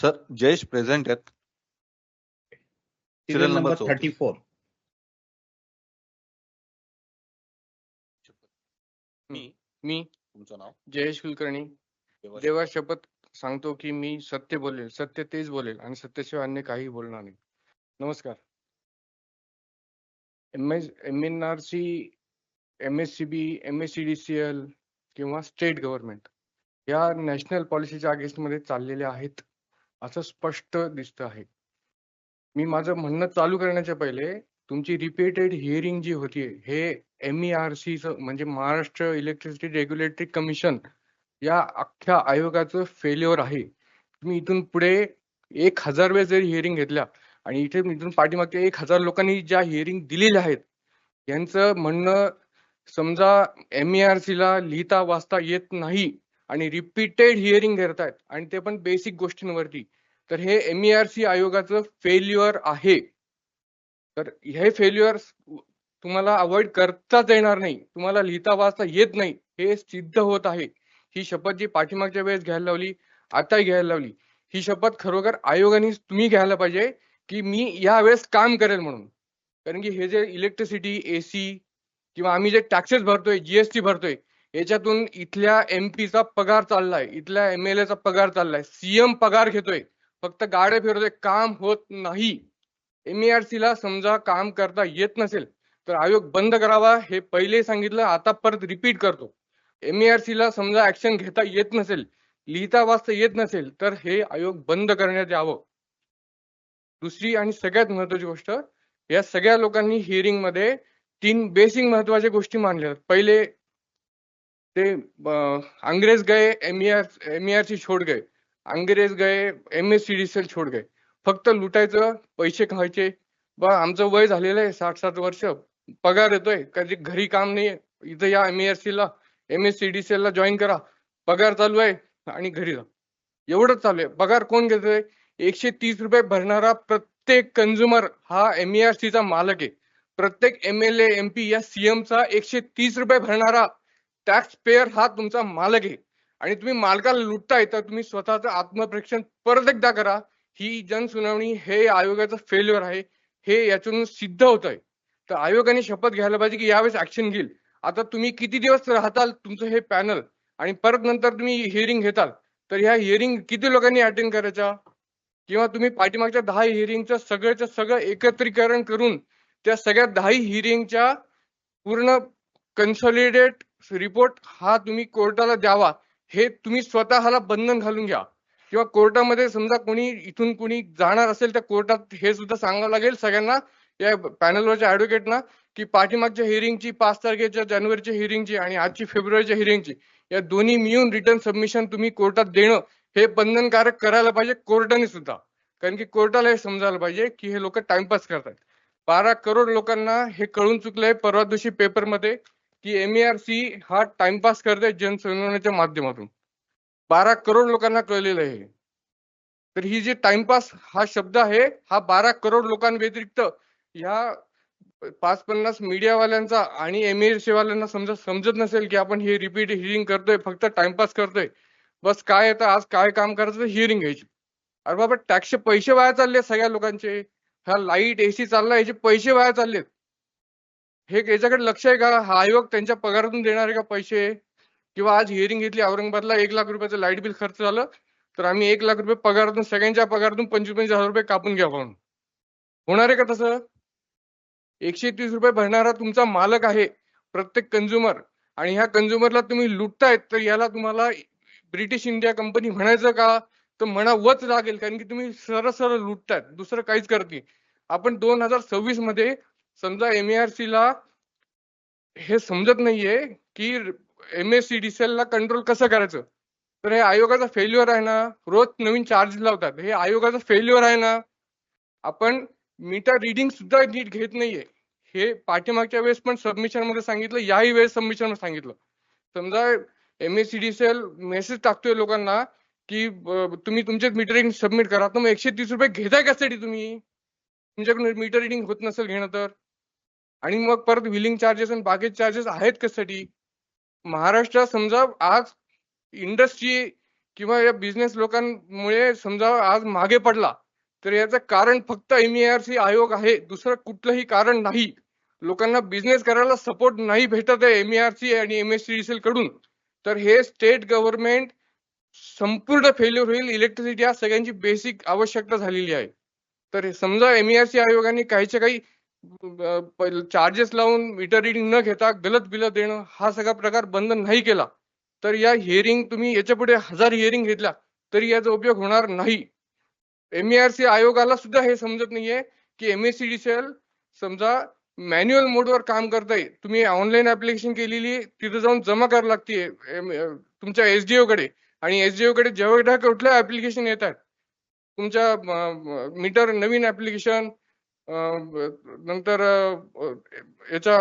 Sir Jayesh present आहेत. Serial number 34. मी तुमचं नाव? जयेश कुलकर्णी देवा शपथ सांगतो की मी सत्य बोलेल, सत्य तेच बोलेल आणि सत्याशिवाय अन्य काही बोलणार नाही. नमस्कार. MNRC, MSCB, MSCDCL किंवा स्टेट गव्हर्नमेंट या नॅशनल पॉलिसीच्या अगेन्स्टमध्ये चाललेले आहेत असं स्पष्ट दिसतं आहे. मी माझं म्हणणं चालू करण्याच्या पहिले तुमची रिपीटेड हिअरिंग जी होतीये हे MERC म्हणजे महाराष्ट्र इलेक्ट्रिसिटी रेग्युलेटरी कमिशन या अख्ख्या आयोगाचं फेल्युअर आहे. तुम्ही इथून पुढे 1000 वेळेस जरी हिअरिंग घेतल्या आणि इथे इथून पाठीमागच्या 1000 लोकांनी ज्या हिअरिंग दिलेल्या आहेत यांचं म्हणणं समजा MERC ला लिहिता वाचता येत नाही आणि रिपीटेड हिअरिंग करतायत आणि ते पण बेसिक गोष्टींवरती, तर हे MERC आयोगाचं फेल्युअर आहे. तर हे फेल्युअर तुम्हाला अवॉइड करताच येणार नाही. तुम्हाला लिहिता वाचता येत नाही हे सिद्ध होत आहे. ही शपथ जी पाठीमागच्या वेळेस घ्यायला लावली, आताही घ्यायला लावली, ही शपथ खरोखर आयोगाने तुम्ही घ्यायला पाहिजे की मी या वेळेस काम करेल म्हणून. कारण की हे जे इलेक्ट्रिसिटी, AC किंवा आम्ही जे टॅक्सेस भरतोय, GST भरतोय, याच्यातून इथल्या MP चा पगार चाललाय, इथल्या MLA चा पगार चाललाय, CM पगार घेतोय, फक्त गाड्या फिरतोय, काम होत नाही. MERC ला समजा काम करता येत नसेल तर आयोग बंद करावा. हे पहिले सांगितलं, आता परत रिपीट करतो. MERC ला समजा ऍक्शन घेता येत नसेल, लिहिता वाचता येत नसेल तर हे आयोग बंद करण्यात यावं. दुसरी आणि सगळ्यात महत्वाची गोष्ट, या सगळ्या लोकांनी हिअरिंग मध्ये 3 बेसिक महत्वाच्या गोष्टी मांडल्या. पहिले ते अंग्रेज गए MERC छोड़ गए, अंग्रेज गए MSCDCL छोड़ गए. फक्त लुटायचं, पैसे खायचे. बा आमचं वय झालेलं आहे 60-60 वर्ष, पगार येतोय, कधी घरी काम नाही, इथं या MERC ला MSCDCL ला जॉईन करा, पगार चालू आहे आणि घरी जा. एवढंच चालू आहे. पगार कोण घेतोय? 130 रुपये भरणारा प्रत्येक कंझ्युमर हा MERC चा मालक आहे. प्रत्येक MLA, MP या CM चा 130 रुपये भरणारा टॅक्स पेयर हा तुमचा मालक आहे. आणि तुम्ही मालकाला लुटताय तर तुम्ही स्वतःचं आत्मपरीक्षण परत एकदा करा. ही जनसुनावणी हे आयोगाचं फेल्युअर आहे, हे यातून सिद्ध होत आहे. तर आयोगाने शपथ घ्यायला पाहिजे की यावेळेस ऍक्शन घेईल. आता तुम्ही किती दिवस राहताल तुमचं हे पॅनल आणि परत नंतर तुम्ही हिअरिंग घेताल, तर ह्या हिअरिंग किती लोकांनी अटेंड करायच्या? किंवा तुम्ही पाठीमागच्या 10 हिअरिंगचं सगळं एकत्रीकरण करून त्या सगळ्या 10 हिअरिंगच्या पूर्ण कन्सॉलिडेट रिपोर्ट हा तुम्ही कोर्टाला द्यावा. हे तुम्ही स्वतःला बंधन घालून घ्या. किंवा कोर्टामध्ये समजा कोणी इथून कोणी जाणार असेल तर कोर्टात हे सुद्धा सांगावं लागेल सगळ्यांना, या पॅनलवरच्या ऍडव्होकेटना, की पाठीमागच्या हिअरिंगची 5 तारखेच्या जानेवारीच्या हिअरिंगची आणि आजची फेब्रुवारीच्या हिअरिंगची या दोन्ही मिळून रिटर्न सबमिशन तुम्ही कोर्टात देणं हे बंधनकारक करायला पाहिजे कोर्टाने सुद्धा. कारण की कोर्टाला हे समजायला पाहिजे की हे लोक टाइमपास करतात. 12 करोड लोकांना हे कळून चुकलंय परवा दिवशी पेपरमध्ये की MERC हा टाइमपास करतोय जनसुनावणीच्या माध्यमातून. 12 करोड लोकांना कळलेलं आहे. तर ही जी टाइमपास हा शब्द आहे हा 12 करोड लोकांव्यतिरिक्त ह्या 5-50 मीडियावाल्यांचा आणि MERC वाल्यांना समजत नसेल की आपण हे रिपीट हिअरिंग करतोय, फक्त टाइमपास करतोय. बस काय येतं आज काय काम करायचं हिअरिंग घ्यायची. अरे बाबा टॅक्सचे पैसे वाया चालले सगळ्या लोकांचे. ह्या लाईट AC चालला याचे पैसे वाया चाललेत. हे याच्याकडे लक्ष आहे का? हा आयोग त्यांच्या पगारातून देणार आहे का पैसे? किंवा आज हिअरिंग घेतली औरंगाबादला 1 लाख रुपयाचं लाईट बिल खर्च झालं, तर आम्ही 1 लाख रुपये पगारातून सगळ्यांच्या पगारातून 25,000 रुपये कापून घ्या म्हणून. होणार आहे का तसं? 130 रुपये भरणारा तुमचा मालक आहे प्रत्येक कंझ्युमर, आणि ह्या कंझ्युमरला तुम्ही लुटतायत, तर याला तुम्हाला ब्रिटिश इंडिया कंपनी म्हणायचं का? तर म्हणावंच लागेल, कारण की तुम्ही सरळ लुटतायत, दुसरं काहीच करत नाही. आपण 2026 मध्ये समजा MERC ला हे समजत नाहीये की MSCDCL ला कंट्रोल कसं करायचं, तर हे आयोगाचा फेल्युअर आहे ना. रोज नवीन चार्ज लावतात, हे आयोगाचा फेल्युअर आहे ना. आपण मीटर रिडिंग सुद्धा नीट घेत नाहीये. हे पाठीमागच्या वेळेस पण सबमिशन मध्ये सांगितलं, याही वेळेस सबमिशन मध्ये सांगितलं. समजा MSCDCL मेसेज टाकतोय लोकांना की तुम्ही तुमचे मीटर रिडिंग सबमिट करा, तर मग 130 रुपये घेताय कशासाठी तुम्ही? तुमच्याकडून मीटर रिडिंग होत नसेल घेणं तर. आणि मग परत व्हिलिंग चार्जेस आणि बाकीचे चार्जेस आहेत कशासाठी? महाराष्ट्रात समजा आज इंडस्ट्री किंवा या बिझनेस लोकांमुळे समजा आज मागे पडला, तर याचं कारण फक्त MERC आयोग आहे, दुसरं कुठलंही कारण नाही. लोकांना बिझनेस करायला सपोर्ट नाही भेटत आहे MERC आणि MSCDCL कडून, तर हे स्टेट गव्हर्नमेंट संपूर्ण फेल्युअर होईल. इलेक्ट्रिसिटी या सगळ्यांची बेसिक आवश्यकता झालेली आहे. तर समजा MERC आयोगाने काहीच्या काही चार्जेस लावून मीटर रिडिंग न घेता गलत बिल देणं हा सगळा प्रकार बंद नाही केला, तर या हिअरिंग तुम्ही याच्या पुढे 1000 हिअरिंग घेतल्या तरी याचा उपयोग होणार नाही. MERC आयोगाला सुद्धा हे समजत नाहीये की MSCDCL समजा मॅन्युअल मोडवर काम करताय. तुम्ही ऑनलाईन ऍप्लिकेशन केलेली तिथे जाऊन जमा करावी लागते तुमच्या SDO कडे, आणि SDO कडे जेवढ्या कुठल्या ऍप्लिकेशन येतात तुमच्या मीटर नवीन ऍप्लिकेशन, नंतर याच्या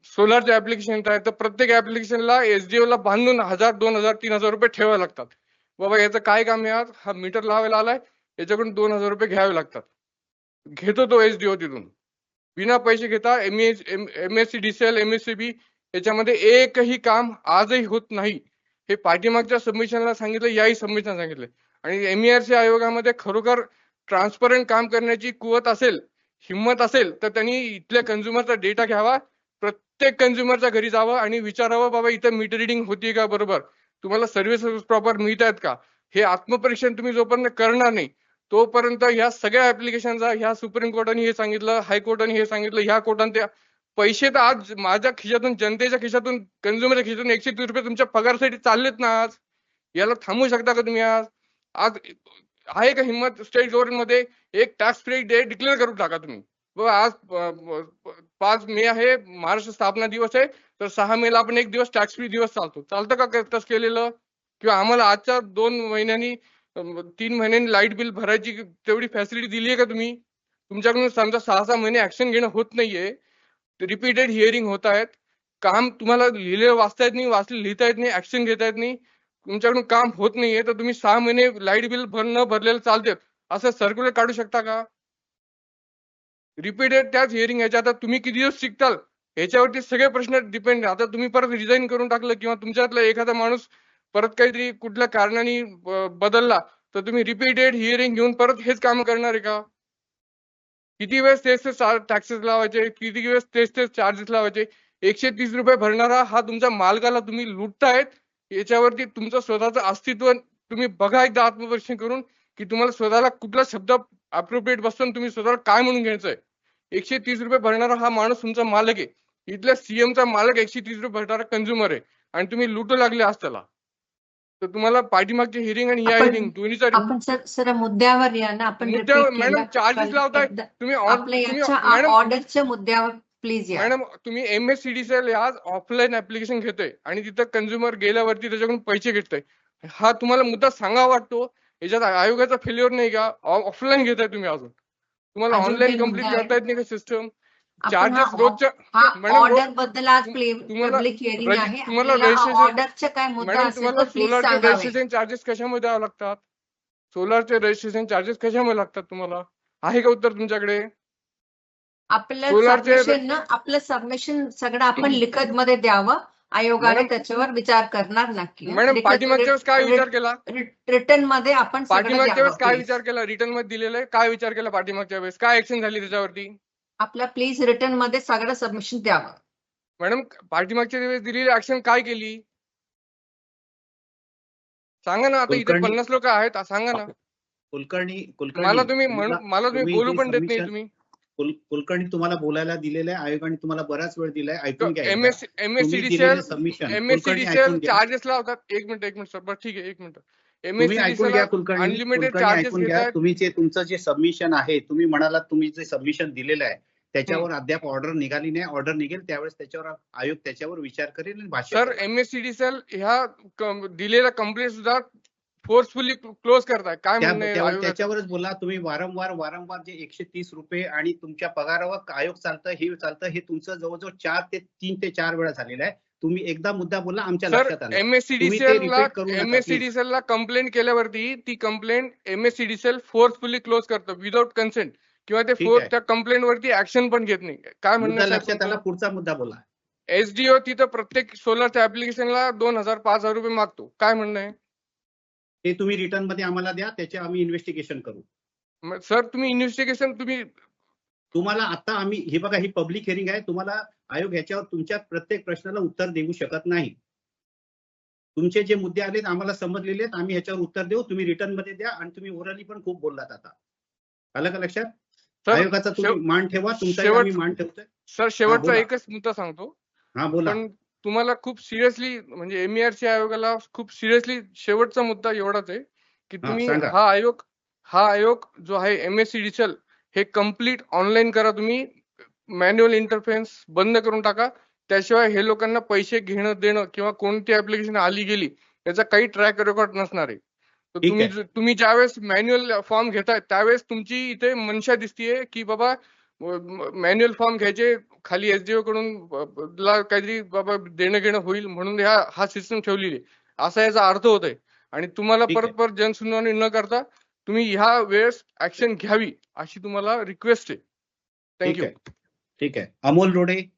सोलारचे ऍप्लिकेशन येतात, तर प्रत्येक ऍप्लिकेशनला SDO ला बांधून 1000, 2000, 3000 रुपये ठेवावे लागतात. बाबा याचं काय काम आहे, आज हा मीटर लावायला आलाय, याच्याकडून 2000 रुपये घ्यावे लागतात. घेतो तो SDO तिथून बिना पैसे घेता. MSCDCL MSCB याच्यामध्ये एकही काम आजही होत नाही. हे पाठीमागच्या सबमिशनला सांगितलं, याही सबमिशन सांगितलं. आणि MERC आयोगामध्ये खरोखर ट्रान्सपरंट काम करण्याची कुवत असेल, हिंमत असेल, तर त्यांनी इथल्या कंझ्युमरचा डेटा घ्यावा, प्रत्येक कंझ्युमरच्या घरी जावं आणि विचारावं, बाबा इथं मीटर रिडिंग होती का बरोबर, तुम्हाला सर्व्हिसेस प्रॉपर मिळत आहेत का. हे आत्मपरीक्षण तुम्ही जोपर्यंत करणार नाही तोपर्यंत ह्या सगळ्या ऍप्लिकेशनचा, ह्या सुप्रीम कोर्टाने हे सांगितलं, हायकोर्टाने हे सांगितलं, ह्या कोर्टाने त्या पैसे तर आज माझ्या खिशातून, जनतेच्या खिशातून, कंझ्युमरच्या खिशातून 130 रुपये तुमच्या पगारासाठी चाललेत ना. आज याला थांबवू शकता का तुम्ही? आज आज आहे का हिंमत स्टेट गव्हर्नमेंट मध्ये एक टॅक्स फ्री डे डिक्लेअर करून टाका तुम्ही. बघा आज 5 मे आहे, महाराष्ट्र स्थापना दिवस आहे, तर 6 मेला आपण एक दिवस टॅक्स फ्री दिवस चालतं का तसं केलेलं? किंवा आम्हाला आजच्या 2 महिन्यांनी 3 महिन्यांनी लाईट बिल भरायची तेवढी फॅसिलिटी दिली आहे का तुम्ही? तुमच्याकडून समजा 6-6 महिने ऍक्शन घेणं होत नाहीये, रिपीटेड हिअरिंग होत आहेत, काम तुम्हाला लिहिलेलं वाचता येत नाही, लिहिता येत नाही, ऍक्शन घेता येत नाही, तुमच्याकडून काम होत नाहीये, तर तुम्ही 6 महिने लाईट बिल भरलेलं चालते असं सर्क्युलर काढू शकता का? रिपीटेड त्याच हिअरिंग याच्या. आता तुम्ही किती दिवस शिकताल याच्यावरती सगळे प्रश्न डिपेंड. आता तुम्ही परत रिझाईन करून टाकलं किंवा तुमच्यातला एखादा माणूस परत काहीतरी कुठल्या कारणाने बदलला, तर तुम्ही रिपीटेड हिअरिंग घेऊन परत हेच काम करणार आहे का? किती वेळेस तेच टॅक्सेस लावायचे, किती वेळेस तेच चार्जेस लावायचे. 130 रुपये भरणारा हा तुमच्या मालकाला तुम्ही लुटतायत. याच्यावरती तुमचं स्वतःचं अस्तित्व तुम्ही बघा एकदा आत्मपरीक्षण करून, की तुम्हाला स्वतःला कुठला शब्द अप्रोप्रिएट बसतो, तुम्ही स्वतःला काय म्हणून घ्यायचंय. 130 रुपये भरणारा हा माणूस तुमचा मालक आहे. इथल्या CMचा मालक 130 रुपये भरणारा कंझ्युमर आहे, आणि तुम्ही लुटू लागले आज त्याला. तर तुम्हाला पाठीमागची हिअरिंग आणि या हिअरिंग दोन्हीचा आपण सर मुद्द्यावर या ना. आपण मॅडम चार्जेस लावताय तुम्ही मॅडम ऑर्डरच्या मुद्द्यावर प्लीज या. मॅडम तुम्ही MSCDCL आज ऑफलाईन ऍप्लिकेशन घेतोय आणि तिथं कंझ्युमर गेल्यावरती त्याच्याकडून पैसे घेतोय. हा तुम्हाला मुद्दा सांगावा वाटतो. याच्यात आयोगाचा फेल्युअर नाही का? ऑफलाईन घेताय तुम्ही, अजून तुम्हाला ऑनलाईन कम्प्लीट करता येत नाही का सिस्टम? चार्जेस रोजच्या ऑर्डर बद्दल आज पब्लिक हिअरिंग आहे. ऑर्डरचे काय मुद्दा असेल तर प्लीज सांगावे. सोलारचे रजिस्ट्रेशन चार्जेस कशामुळे द्यावे लागतात? सोलारचे रजिस्ट्रेशन चार्जेस कशामुळे लागतात तुम्हाला? आहे का उत्तर तुमच्याकडे? आपलं सबमिशन सगळं आपण लिखत मध्ये द्यावं. आयोगाने त्याच्यावर विचार करणार नक्की. मॅडम पाठीमागच्या वेळेस काय विचार केला? रिटर्न मध्ये आपण पाठीमागच्या वेळेस काय विचार केला? रिटर्न मध्ये दिलेलं आहे, काय विचार केला पाठीमागच्या वेळेस? काय ऍक्शन झाली त्याच्यावरती? आपला प्लीज रिटर्न मध्ये सगळं सबमिशन द्यावं. मॅडम पाठीमागच्या वेळेस दिलेली ऍक्शन काय केली सांगा ना. आता इथे 50 लोक आहेत, सांगा ना. कुलकर्णी मला तुम्ही बोलू पण देत नाही. तुम्ही कुलकर्णी तुम्हाला बोलायला दिलेलं आहे, आयोगाने तुम्हाला बराच वेळ दिलाय, ऐकून घ्या. MSCDCL चार्जेस लावतात. एक मिनिट सर, बरं ठीक आहे, एक मिनिट. तुम्ही ऐकून घ्या कुलकर्णी, अनलिमिटेड चार्जेस ऐकून घ्या. तुम्ही तुमचं जे सबमिशन आहे, तुम्ही म्हणाला तुम्ही जे सबमिशन दिलेलं आहे त्याच्यावर अद्याप ऑर्डर निघाली नाही. ऑर्डर निघेल त्यावेळेस त्याच्यावर आयोग त्याच्यावर विचार करेल आणि भाष्य. सर MSCDCL ह्या दिलेल्या कंप्लेंट सुद्धा फोर्सफुली क्लोज करताय, काय म्हणणं? त्याच्यावरच बोला तुम्ही. वारंवार जे 130 रुपये आणि तुमच्या पगारावर आयोग चालतं हे तुमचं जवळजवळ 4 ते 3 ते 4 वेळा झालेलं आहे. तुम्ही एकदा मुद्दा बोलला, आमच्या लक्षात आलं. MSCDCL ला कंप्लेंट केल्यावरती ती कंप्लेंट MSCDCL फोर्सफुली क्लोज करतं विदाउट कन्सेंट, किंवा ते त्या कंप्लेंट वरती ऍक्शन पण घेत नाही. काय म्हणणं लक्षात आलं? पुढचा मुद्दा बोला. SDO तिथं प्रत्येक सोलरच्या ऍप्लिकेशनला 2000-5000 रुपये मागतो, काय म्हणणं आहे? ते तुम्ही रिटर्न मध्ये आम्हाला द्या, त्याचे आम्ही इन्व्हेस्टिगेशन करू. सर तुम्ही इन्व्हेस्टिगेशन तुम्हाला आता आम्ही हे बघा, ही पब्लिक हिअरिंग आहे. तुम्हाला आयोग ह्याच्यावर तुमच्या प्रत्येक प्रश्नाला उत्तर देऊ शकत नाही. तुमचे जे मुद्दे आलेत आम्हाला समजलेले आहेत, आम्ही ह्याच्यावर उत्तर देऊ. तुम्ही रिटर्न मध्ये द्या आणि तुम्ही ओरली पण खूप बोललात आता. आलं का लक्षात? सर आयोगाचा तुम्ही मान ठेवा, तुमचा शेवट- आम्ही मान ठेवतोय. सर शेवटचा बोला. एकच मुद्दा सांगतो. हा बोला. पण तुम्हाला खूप सिरियसली म्हणजे MERC आयोगाला खूप सिरियसली शेवटचा मुद्दा एवढाच आहे की तुम्ही सांगा. हा आयोग जो आहे MSCDCL हे कम्प्लीट ऑनलाईन करा. तुम्ही मॅन्युअल इंटरफेन्स बंद करून टाका. त्याशिवाय हे लोकांना पैसे घेणं देणं किंवा कोणती ऍप्लिकेशन आली गेली याचा काही ट्रॅक रेकॉर्ड नसणार आहे. तर ठीक आहे. तुम्ही ज्यावेळेस मॅन्युअल फॉर्म घेताय त्यावेळेस तुमची इथे मनशा दिसतीये की बाबा मॅन्युअल फॉर्म घ्यायचे, खाली SDO कडून ला काहीतरी बाबा देणं घेणं होईल म्हणून हा सिस्टम ठेवलेली आहे, असा याचा अर्थ होत आहे. आणि तुम्हाला ठीक आहे. परत जनसुनावणी न करता तुम्ही ह्या वेळेस ऍक्शन घ्यावी अशी तुम्हाला रिक्वेस्ट आहे. ठीक थँक्यू. आहे. ठीक आहे. अमोल रोडे.